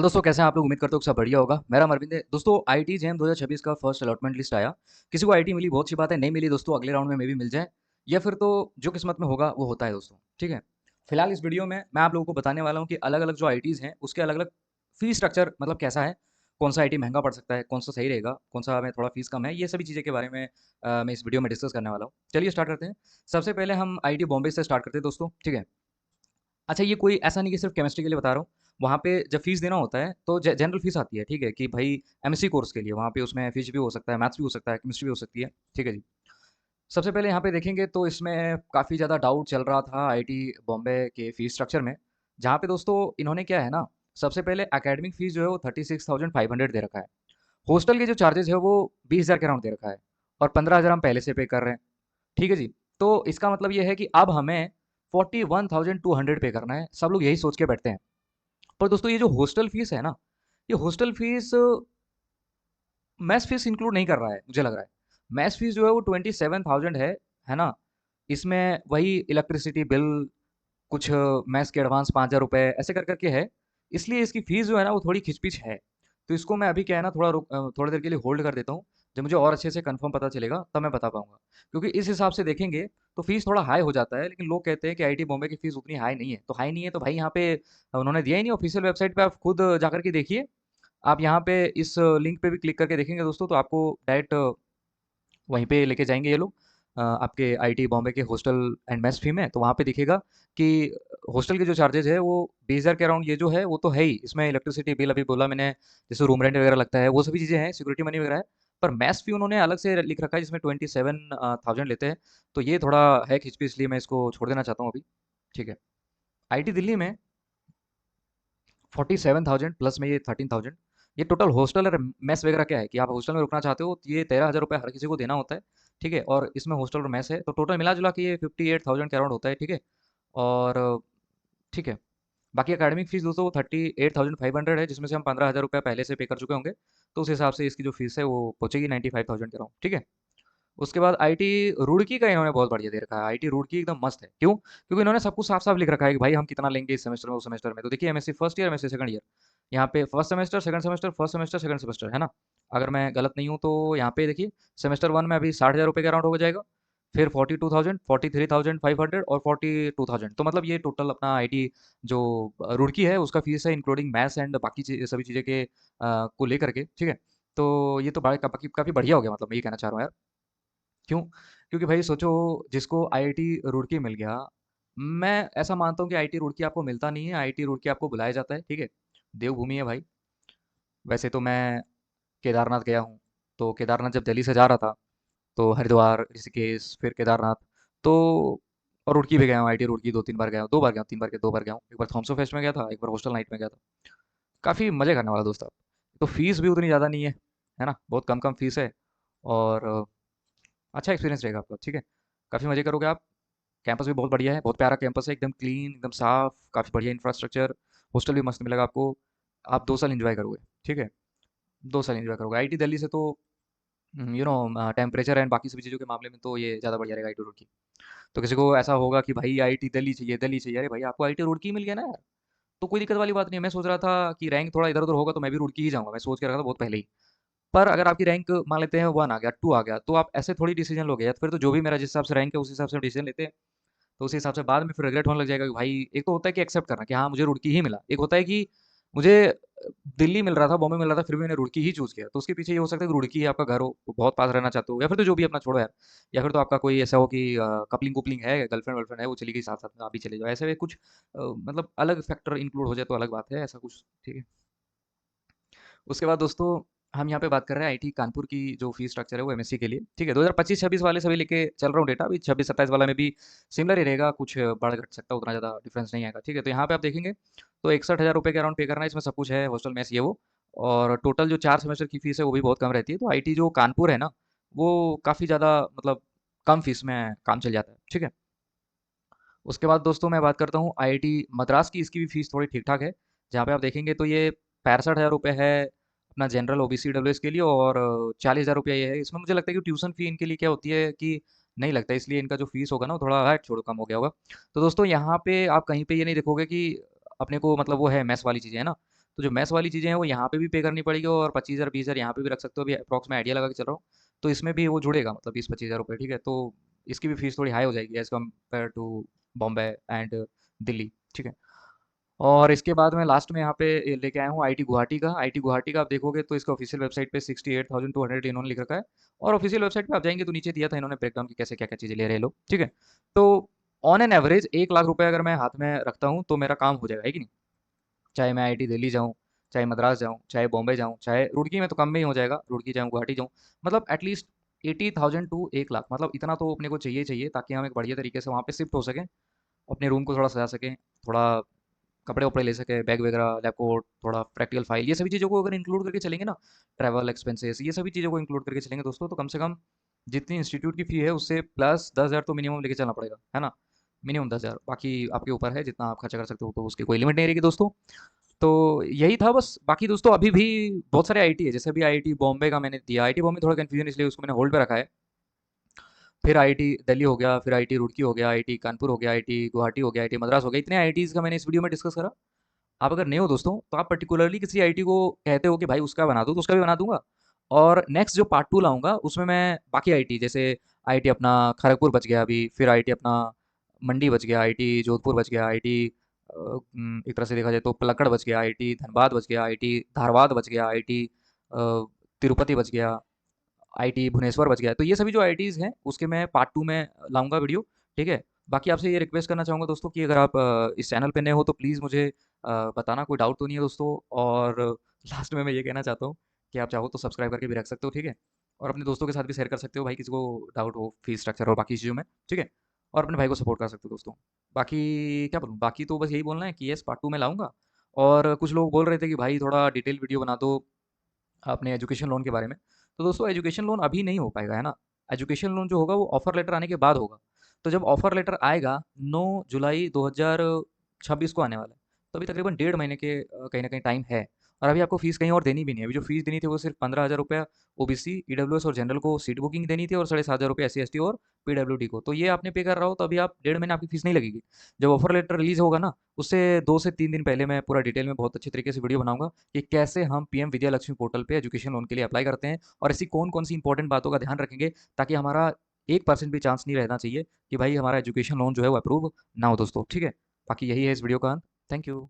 दोस्तों कैसे हैं आप लोग। उम्मीद करते हो कि सब बढ़िया होगा। मेरा अरविंद है। दोस्तों आईटी जैम 2026 का फर्स्ट अलॉटमेंट लिस्ट आया। किसी को आईटी मिली बहुत सी बात है, नहीं मिली दोस्तों अगले राउंड में भी मिल जाए, या फिर तो जो किस्मत में होगा वो होता है दोस्तों। ठीक है। फिलहाल इस वीडियो में मैं आप लोगों को बताने वाला हूँ कि अलग अलग जो आईटीज़ हैं उसके अलग अलग फीस स्ट्रक्चर मतलब कैसा है, कौन सा आईटी महंगा पड़ सकता है, कौन सा सही रहेगा, कौन सा में थोड़ा फीस कम है, ये सभी चीज़ें के बारे में मैं इस वीडियो में डिस्कस करने वाला हूँ। चलिए स्टार्ट करते हैं। सबसे पहले हम आईटी बॉम्बे से स्टार्ट करते हैं दोस्तों। ठीक है। अच्छा, ये कोई ऐसा नहीं कि सिर्फ केमिस्ट्री के लिए बता रहा हूँ। वहाँ पे जब फीस देना होता है तो जनरल फीस आती है। ठीक है, कि भाई एमएससी कोर्स के लिए वहाँ पे उसमें फिजिक्स भी हो सकता है, मैथ्स भी हो सकता है, केमिस्ट्री भी हो सकती है। ठीक है जी। सबसे पहले यहाँ पे देखेंगे तो इसमें काफ़ी ज़्यादा डाउट चल रहा था आईटी बॉम्बे के फीस स्ट्रक्चर में। जहाँ पे दोस्तों इन्होंने क्या है ना, सबसे पहले एकेडमिक फीस जो है वो 36,500 दे रखा है। हॉस्टल के जो चार्जेस है वो 20,000 के अराउंड दे रखा है, और 15,000 हम पहले से पे कर रहे हैं। ठीक है जी। तो इसका मतलब ये है कि अब हमें 41,200 पे करना है। सब लोग यही सोच के बैठते हैं। पर दोस्तों ये जो हॉस्टल फीस है ना, ये hostel fees mess fees include नहीं कर रहा है, मुझे लग रहा है। मैस फीस जो है वो 27,000 है ना। इसमें वही इलेक्ट्रिसिटी बिल, कुछ मैस के एडवांस 5,000 रुपये ऐसे कर करके है। इसलिए इसकी फीस जो है ना वो थोड़ी खिचपिच है। तो इसको मैं अभी क्या है ना थोड़ी देर के लिए होल्ड कर देता हूँ। जब मुझे और अच्छे से कंफर्म पता चलेगा तब मैं बता पाऊंगा। क्योंकि इस हिसाब से देखेंगे तो फीस थोड़ा हाई हो जाता है, लेकिन लोग कहते हैं कि आईटी बॉम्बे की फीस उतनी हाई नहीं है। तो हाई नहीं है तो भाई यहाँ पे उन्होंने दिया ही नहीं ऑफिशियल वेबसाइट पे, आप खुद जाकर के देखिए। आप यहाँ पे इस लिंक पे भी क्लिक करके देखेंगे दोस्तों तो आपको डायरेक्ट वहीं पे लेके जाएंगे ये लोग, आपके आईटी बॉम्बे के हॉस्टल एंड मेस फी में। तो वहाँ पे दिखेगा कि हॉस्टल के जो चार्जेज है वो 20,000 के अराउंड ये जो है वो तो है ही। इसमें इलेक्ट्रिसिटी बिल अभी बोला मैंने, जैसे रूम रेंट वगैरह लगता है वो सभी चीज़ें हैं, सिक्योरिटी मनी वगैरह है। पर मैस फी उन्होंने अलग से लिख रखा है जिसमें 27,000 लेते हैं। तो ये थोड़ा है खिचपी, इसलिए मैं इसको छोड़ देना चाहता हूँ अभी। ठीक है। आईटी दिल्ली में 47,000 प्लस में ये 13,000। ये टोटल हॉस्टल और मेस वगैरह क्या है कि आप हॉस्टल में रुकना चाहते हो तो ये 13,000 रुपये हर किसी को देना होता है। ठीक है। और इसमें हॉस्टल और मेस है तो टोटल मिला जुला के ये 58,000 के अराउंड होता है। ठीक है। और ठीक है। बाकी एकेडमिक फीस दोस्तों वो 38,500 है, जिसमें से हम 15,000 रुपये पहले से पे कर चुके होंगे। तो उस हिसाब से इसकी जो फीस है वो पहुंचेगी 95,000 के अराउंड। ठीक है। उसके बाद आईटी रुड़की का इन्होंने बहुत बढ़िया दे रखा है। आईटी रुड़की एकदम मस्त है। क्यों? क्योंकि इन्होंने सब कुछ साफ साफ लिख रखा है कि भाई हम कितना लेंगे इस सेमेस्टर में, उस सेमेस्टर में। तो देखिए MSc first year, MSc second year, यहाँ पे first semester, second semester, first semester, second semester है ना। अगर मैं गलत नहीं हूँ तो यहाँ पे देखिए, सेमेस्टर वन में अभी 60,000 रुपये का अराउंड हो जाएगा। फिर 42,000, 43,500 और 42,000। तो मतलब ये टोटल अपना आईटी जो रुड़की है उसका फीस है, इंक्लूडिंग मैथ्स एंड बाकी सभी चीज़ें के को लेकर के। ठीक है। तो ये तो बड़ा काफ़ी काफ़ी बढ़िया हो गया, मतलब मैं ये कहना चाह रहा हूँ यार। क्यों? क्योंकि भाई सोचो, जिसको आईआईटी रुड़की मिल गया, मैं ऐसा मानता हूँ कि आईआईटी रुड़की आपको मिलता नहीं है, आईआईटी रुड़की आपको बुलाया जाता है। ठीक है। देवभूमि है भाई। वैसे तो मैं केदारनाथ गया हूँ। तो केदारनाथ जब दिल्ली से जा रहा था तो हरिद्वार, ऋषिकेश, फिर केदारनाथ, तो और रुड़की भी गया हूँ। आईआईटी रुड़की 2-3 बार गया हूँ, 2 बार गया हूँ, 3 बार क्या 2 बार गया हूँ। एक बार थॉमसन फेस्ट में गया था, एक बार हॉस्टल नाइट में गया था। काफ़ी मज़े करने वाला दोस्त आप। तो फीस भी उतनी ज़्यादा नहीं है ना, बहुत कम कम फीस है। और अच्छा एक्सपीरियंस रहेगा आपका। ठीक है। काफ़ी मज़े करोगे आप। कैंपस भी बहुत बढ़िया है, बहुत प्यारा कैंपस है, एकदम क्लीन, एकदम साफ, काफ़ी बढ़िया इंफ्रास्ट्रक्चर। हॉस्टल भी मस्त मिलेगा आपको। आप 2 साल एंजॉय करोगे। ठीक है। 2 साल एंजॉय करोगे आईटी दिल्ली से तो। टेम्परेचर एंड बाकी सभी चीज़ों के मामले में तो ये ज़्यादा बढ़िया रहेगा आईटी रुड़की। तो किसी को ऐसा होगा कि भाई आईटी दिल्ली चाहिए, दिल्ली चाहिए, अरे भाई आपको आईटी रुड़की मिल गया ना यार। तो कोई दिक्कत वाली बात नहीं है। मैं सोच रहा था कि रैंक थोड़ा इधर उधर होगा तो मैं भी रुड़की ही जाऊंगा, मैं सोच के रखा था बहुत पहले ही। पर अगर आपकी रैंक मान लेते हैं 1 आ गया, 2 आ गया, तो आप ऐसे थोड़ी डिसीजन लोगे, या फिर तो जो भी मेरा जिस हिसाब से रैंक है उस हिसाब से डिसीजन लेते हैं। तो उसी हिसाब से बाद में फिर रिग्रेट होने लग जाएगा कि भाई, एक तो होता है कि एक्सेप्ट करना कि हाँ मुझे रुड़की ही मिला, एक होता है कि मुझे दिल्ली मिल रहा था, बॉम्बे मिल रहा था, फिर भी मैंने रुड़की ही चूज किया। तो उसके पीछे ये हो सकता है कि रुड़की ही आपका घर हो, बहुत पास रहना चाहते हो, या फिर तो जो भी अपना छोड़ो यार। या फिर तो आपका कोई ऐसा हो कि कपलिंग कुपलिंग है, गर्लफ्रेंड वर्लफ्रेंड है, वो चली गई साथ साथ में, आप भी चले जाओ, ऐसे में कुछ मतलब अलग फैक्टर इंक्लूड हो जाए तो अलग बात है, ऐसा कुछ। ठीक है। उसके बाद दोस्तों हम यहाँ पे बात कर रहे हैं आईटी कानपुर की जो फीस स्ट्रक्चर है वो एमएससी के लिए। ठीक है। 2025-26 वाले सभी लेके चल रहा हूँ डेटा। अभी 26-27 वाला में भी सिमिलर ही रहेगा, कुछ बढ़ घट सकता है, उतना ज़्यादा डिफरेंस नहीं आएगा। ठीक है। तो यहाँ पे आप देखेंगे तो 61,000 रुपये के अराउंड पे करना है। इसमें सब कुछ है, हॉस्टल मेस ये वो। और टोटल जो 4 सेमेस्टर की फीस है वो भी बहुत कम रहती है। तो आईटी जो कानपुर है ना, वो काफ़ी ज़्यादा मतलब कम फीस में काम चल जाता है। ठीक है। उसके बाद दोस्तों मैं बात करता हूँ आईआईटी मद्रास की। इसकी भी फीस थोड़ी ठीक ठाक है। जहाँ पे आप देखेंगे तो ये 65,000 रुपये है अपना जनरल ओबीसी डब्ल्यूएस के लिए, और 40,000 रुपया ये है। इसमें मुझे लगता है कि ट्यूशन फी इनके लिए क्या होती है कि नहीं लगता, इसलिए इनका जो फीस होगा ना वो थोड़ा है छोड़ो कम हो गया होगा। तो दोस्तों यहाँ पे आप कहीं पे ये नहीं देखोगे कि अपने को मतलब वो है मैथ्स वाली चीज़ें है ना। तो जो मेस वाली चीज़ें हैं वो यहाँ पे भी पे करनी पड़ेगी और 25,000 20,000 यहाँ पे भी रख सकते हो, अभी अप्रॉक्स में आइडिया लगा के चल रहा हूँ। तो इसमें भी वो जुड़ेगा, मतलब 20-25,000 रुपये, ठीक है। तो इसकी भी फीस थोड़ी हाई हो जाएगी as compared to Bombay and Delhi, ठीक है। और इसके बाद मैं लास्ट में यहाँ पे लेके आया हूँ आईटी गुवाहाटी का। आईटी गुवाहाटी का आप देखोगे तो इसका ऑफिशियल वेबसाइट पे 68,200 इन्होंने लिख रखा है, और ऑफिशियल वेबसाइट पे आप जाएंगे तो नीचे दिया था इन्होंने ब्रेकडाउन की कैसे क्या क्या चीज़ें ले रहे हैं लोग, ठीक है। तो ऑन एन एवरेज 1 लाख रुपए अगर मैं हाथ में रखता हूँ तो मेरा काम हो जाएगा, है कि नहीं। चाहे मैं आईटी दिल्ली जाऊँ, चाहे मद्रास जाऊँ, चाहे बॉम्बे जाऊँ, चाहे रुड़की में तो कम में ही हो जाएगा, रुड़की जाऊँ, गुवाहाटी जाऊँ, मतलब एटलीस्ट 80,000 टू 1 लाख, मतलब इतना तो अपने को चाहिए ही चाहिए, ताकि हम एक बढ़िया तरीके से वहाँ पे शिफ्ट हो सकें, अपने रूम को थोड़ा सजा सकें, थोड़ा कपड़े वपड़े ले सके, बैग वगैरह, लैब कोट, थोड़ा प्रैक्टिकल फाइल, ये सभी चीज़ों को अगर इंक्लूड करके चलेंगे ना, ट्रैवल एक्सपेंसेस, ये सभी चीज़ों को इंक्लूड करके चलेंगे दोस्तों, तो कम से कम जितनी इंस्टीट्यूट की फ़ी है उससे प्लस 10,000 तो मिनिमम लेके चलना पड़ेगा, है ना। मिनिमम 10,000, बाकी आपके ऊपर है जितना आप खर्चा कर सकते हो, तो उसकी कोई लिमिट नहीं रहेगी दोस्तों। तो यही था बस। बाकी दोस्तों अभी भी बहुत सारे आईटी है, जैसे अभी आईटी बॉम्बे का मैंने दिया, आईटी बॉम्बे थोड़ा कन्फ्यूजन इसलिए उसको मैंने होल्ड पे रखा है। फिर आईटी दिल्ली हो गया, फिर आईटी रुड़की हो गया, आईटी कानपुर हो गया, आईटी गुवाहाटी हो गया, आईटी मद्रास हो गया, इतने आईटीज़ का मैंने इस वीडियो में डिस्कस करा। आप अगर नए हो दोस्तों तो आप पर्टिकुलरली किसी आईटी को कहते हो कि भाई उसका बना दो, तो उसका भी बना दूंगा। और नेक्स्ट जो पार्ट 2 लाऊंगा उसमें मैं बाकी आईटी, जैसे आईटी अपना खड़गपुर बच गया अभी, फिर आईटी अपना मंडी बच गया, आईटी जोधपुर बच गया, आईटी एक तरह से देखा जाए तो पलक्कड़ बच गया, आईटी धनबाद बच गया, आईटी धारवाड़ बच गया, आईटी तिरुपति बच गया, आईटी भुवनेश्वर बच गया है। तो ये सभी जो आईटीज़ हैं उसके मैं पार्ट 2 में लाऊँगा वीडियो, ठीक है? बाकी आपसे ये रिक्वेस्ट करना चाहूँगा दोस्तों कि अगर आप इस चैनल पे नए हो तो प्लीज़ मुझे बताना, कोई डाउट तो नहीं है दोस्तों। और लास्ट में मैं ये कहना चाहता हूँ कि आप चाहो तो सब्सक्राइब करके भी रख सकते हो, ठीक है? और अपने दोस्तों के साथ भी शेयर कर सकते हो भाई, किसी को डाउट हो फीस स्ट्रक्चर और बाकी चीज़ों में, ठीक है? और अपने भाई को सपोर्ट कर सकते हो दोस्तों। बाकी क्या बोलूँ, बाकी तो बस यही बोलना है कि येस पार्ट 2 में लाऊँगा। और कुछ लोग बोल रहे थे कि भाई थोड़ा डिटेल वीडियो बना दो अपने एजुकेशन लोन के बारे में। तो दोस्तों एजुकेशन लोन अभी नहीं हो पाएगा, है ना। एजुकेशन लोन जो होगा वो ऑफर लेटर आने के बाद होगा। तो जब ऑफर लेटर आएगा 9 जुलाई 2026 को आने वाला है, तो अभी तकरीबन 1.5 महीने के कहीं ना कहीं टाइम है। और अभी आपको फीस कहीं और देनी भी नहीं है। अभी जो फीस देनी थी वो सिर्फ 15,000 रुपया ओबीसी, ईडब्ल्यूएस और जनरल को सीट बुकिंग देनी थी, और 7,500 रुपये SC ST और पीडब्ल्यूडी को। तो ये आपने पे कर रहा हो तो अभी आप 1.5 महीने आपकी फीस नहीं लगेगी। जब ऑफर लेटर रिलीज होगा ना, उससे 2 से 3 दिन पहले मैं पूरा डिटेल में बहुत अच्छे तरीके से वीडियो बनाऊंगा कि कैसे हम पीएम विद्या लक्ष्मी पोर्टल पे एजुकेशन लोन के लिए अप्लाई करते हैं, और ऐसी कौन कौन सी इंपॉर्टेंट बातों का ध्यान रखेंगे, ताकि हमारा 1% भी चांस नहीं रहना चाहिए कि भाई हमारा एजुकेशन लोन जो है वो अप्रूव ना हो दोस्तों, ठीक है। बाकी यही है इस वीडियो का अंत। Thank you.